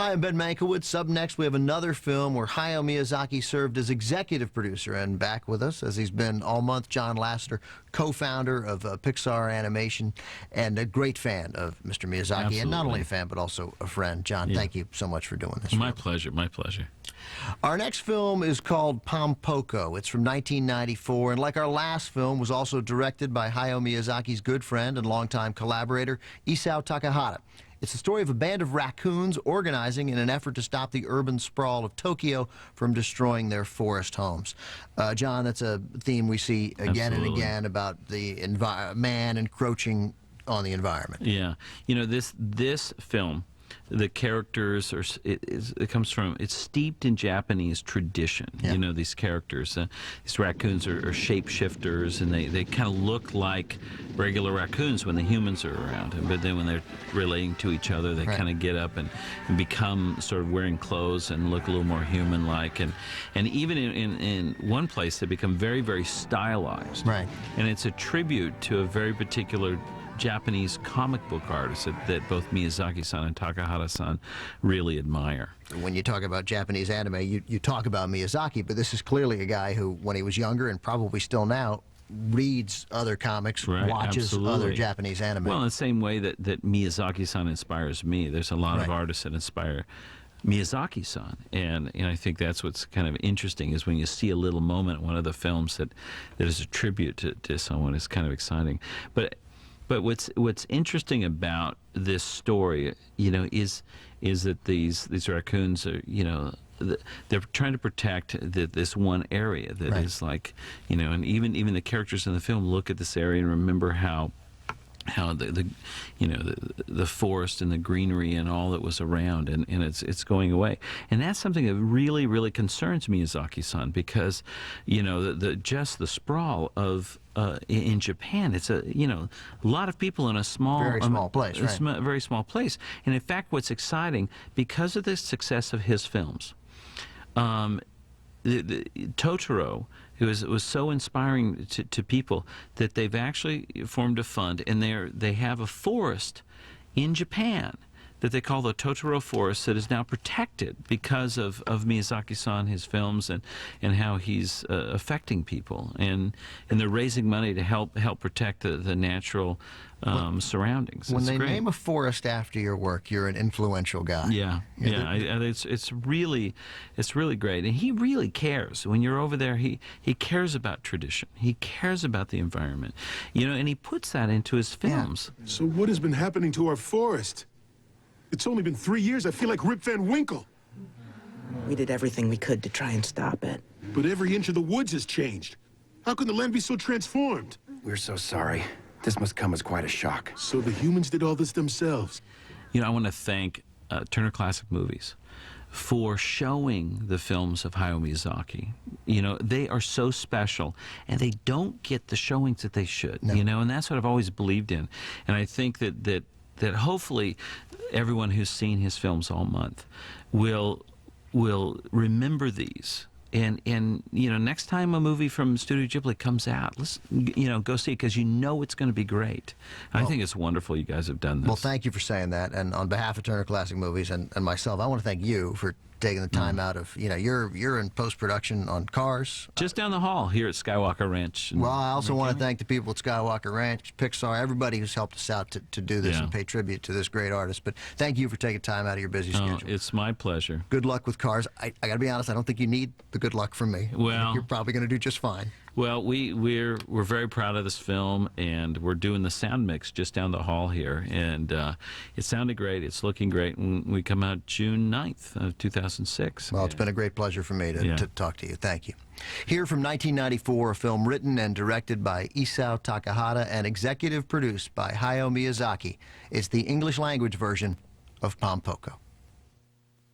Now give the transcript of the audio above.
Hi, I'm Ben Mankiewicz. Up next, we have another film where Hayao Miyazaki served as executive producer. And back with us, as he's been all month, John Lasseter, co-founder of Pixar Animation and a great fan of Mr. Miyazaki. Absolutely. And not only a fan, but also a friend. John, thank you so much for doing this. My pleasure, my pleasure. Our next film is called Pom Poko. It's from 1994, and like our last film, was also directed by Hayao Miyazaki's good friend and longtime collaborator, Isao Takahata. It's the story of a band of raccoons organizing in an effort to stop the urban sprawl of Tokyo from destroying their forest homes. John, that's a theme we see again and again about the man encroaching on the environment. Yeah. You know, this film, the characters are, it comes from, it's steeped in Japanese tradition. Yeah. You know, these characters, these raccoons are shapeshifters, and they kind of look like regular raccoons when the humans are around. But then when they're relating to each other, they kind of get up and become sort of wearing clothes and look a little more human-like. And even in one place, they become very, very stylized. Right. And it's a tribute to a very particular Japanese comic book artist that both Miyazaki-san and Takahata-san really admire. When you talk about Japanese anime, you talk about Miyazaki, but this is clearly a guy who, when he was younger and probably still now, reads other comics, watches other Japanese anime. Well, in the same way that Miyazaki-san inspires me, there's a lot of artists that inspire Miyazaki-san, and I think that's what's kind of interesting, is when you see a little moment in one of the films that is a tribute to someone. It's kind of exciting. But what's interesting about this story, you know, is that these raccoons are, you know, they're trying to protect this one area that is like, you know, and even the characters in the film look at this area and remember how the you know, the forest and the greenery and all that was around, and it's going away. And that's something that really concerns Miyazaki-san, because, you know, just the sprawl of in Japan, it's a lot of people in a very small place, very small place. And in fact, what's exciting, because of the success of his films, Totoro, it was so inspiring to people that they've actually formed a fund, and they have a forest in Japan that they call the Totoro Forest, that is now protected because of Miyazaki-san, his films, and how he's affecting people, and they're raising money to help protect the natural surroundings. When they name a forest after your work, you're an influential guy. Yeah, it's really great, and he really cares. When you're over there, he cares about tradition. He cares about the environment, you know, and he puts that into his films. Yeah. So what has been happening to our forest? It's only been 3 years. I feel like Rip Van Winkle. We did everything we could to try and stop it. But every inch of the woods has changed. How can the land be so transformed? We're so sorry. This must come as quite a shock. So the humans did all this themselves. You know, I want to thank Turner Classic Movies for showing the films of Hayao Miyazaki. You know, they are so special, and they don't get the showings that they should. No. You know, and that's what I've always believed in. And I think that hopefully everyone who's seen his films all month will remember these. And you know, next time a movie from Studio Ghibli comes out, let's, you know, go see it, because you know it's going to be great. Well, I think it's wonderful you guys have done this. Well, thank you for saying that. And on behalf of Turner Classic Movies and myself, I want to thank you for taking the time out of, you know, you're in post-production on Cars. Just down the hall here at Skywalker Ranch. Well, I also want to thank the people at Skywalker Ranch, Pixar, everybody who's helped us out to do this and pay tribute to this great artist. But thank you for taking time out of your busy schedule. It's my pleasure. Good luck with Cars. I got to be honest, I don't think you need the good luck from me. Well, I think you're probably going to do just fine. Well, we're very proud of this film, and we're doing the sound mix just down the hall here, and it sounded great. It's looking great, and we come out June 9th of 2006. Well, it's been a great pleasure for me to talk to you. Thank you. Here from 1994, a film written and directed by Isao Takahata and executive produced by Hayao Miyazaki, is the English language version of Pom Poko.